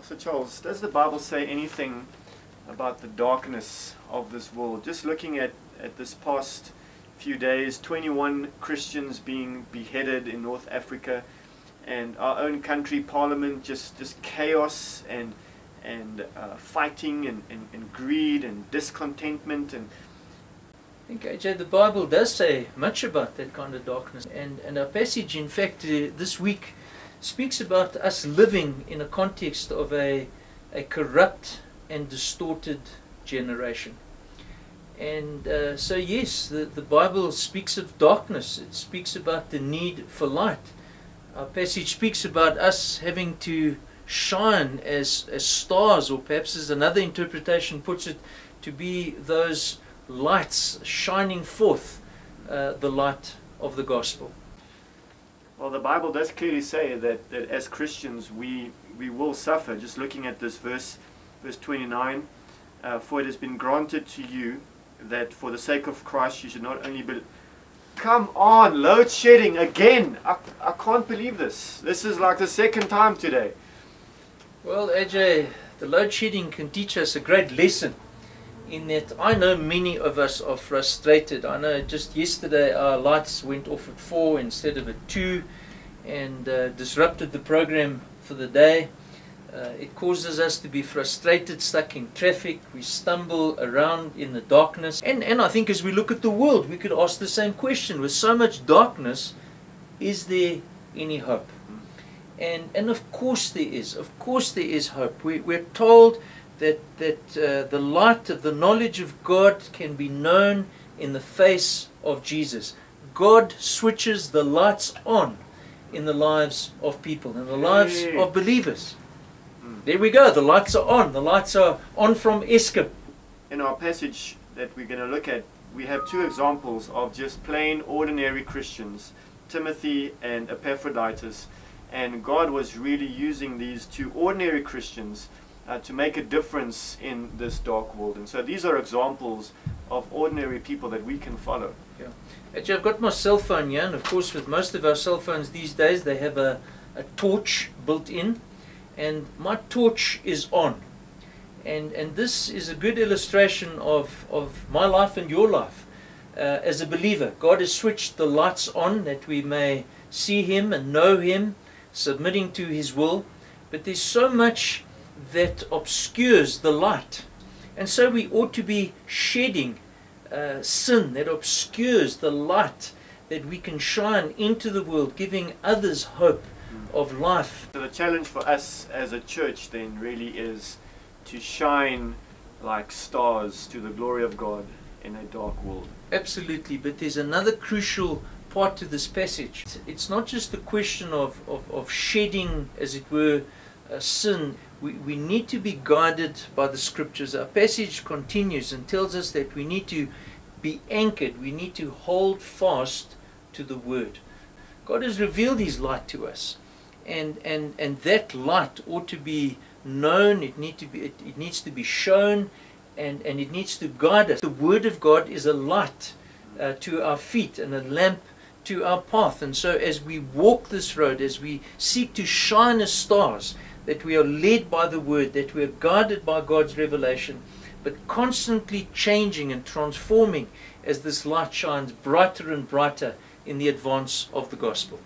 So Charles, does the Bible say anything about the darkness of this world? Just looking at this past few days, 21 Christians being beheaded in North Africa, and our own country parliament just chaos and fighting and greed and discontentment. And I think, AJ, the Bible does say much about that kind of darkness, and our passage, in fact, this week speaks about us living in a context of a corrupt and distorted generation. And so yes, the Bible speaks of darkness. It speaks about the need for light. Our passage speaks about us having to shine as stars, or perhaps as another interpretation puts it, to be those lights shining forth the light of the gospel. Well, the Bible does clearly say that as Christians we will suffer. Just looking at this verse 29, for it has been granted to you that for the sake of Christ you should not only be... Come on, load shedding again! I can't believe this. This is like the second time today. Well, AJ, the load shedding can teach us a great lesson, in that I know many of us are frustrated. I know just yesterday our lights went off at 4 instead of at 2 and disrupted the program for the day. It causes us to be frustrated, stuck in traffic. We stumble around in the darkness. And I think as we look at the world, we could ask the same question. With so much darkness, is there any hope? And of course there is. Of course there is hope. We're told that the light of the knowledge of God can be known in the face of Jesus. God switches the lights on in the lives of people, in the lives of believers. There we go, the lights are on. The lights are on from Eskom. In our passage that we're going to look at, we have two examples of just plain ordinary Christians, Timothy and Epaphroditus. And God was really using these two ordinary Christians to make a difference in this dark world. And so these are examples of ordinary people that we can follow. Yeah. Actually, I've got my cell phone here, and of course with most of our cell phones these days they have a torch built in, and my torch is on. And this is a good illustration of my life and your life as a believer. God has switched the lights on that we may see Him and know Him, submitting to His will. But there's so much that obscures the light. And so we ought to be shedding sin that obscures the light that we can shine into the world, giving others hope of life. So the challenge for us as a church then really is to shine like stars to the glory of God in a dark world. Absolutely, but there's another crucial part to this passage. It's not just a question of shedding, as it were, sin. We need to be guided by the scriptures. Our passage continues and tells us that we need to be anchored. We need to hold fast to the word. God has revealed His light to us, and that light ought to be known. It needs to be shown, and it needs to guide us. The word of God is a light to our feet and a lamp to our path. And so as we walk this road, as we seek to shine as stars, that we are led by the word, that we are guided by God's revelation, but constantly changing and transforming as this light shines brighter and brighter in the advance of the gospel.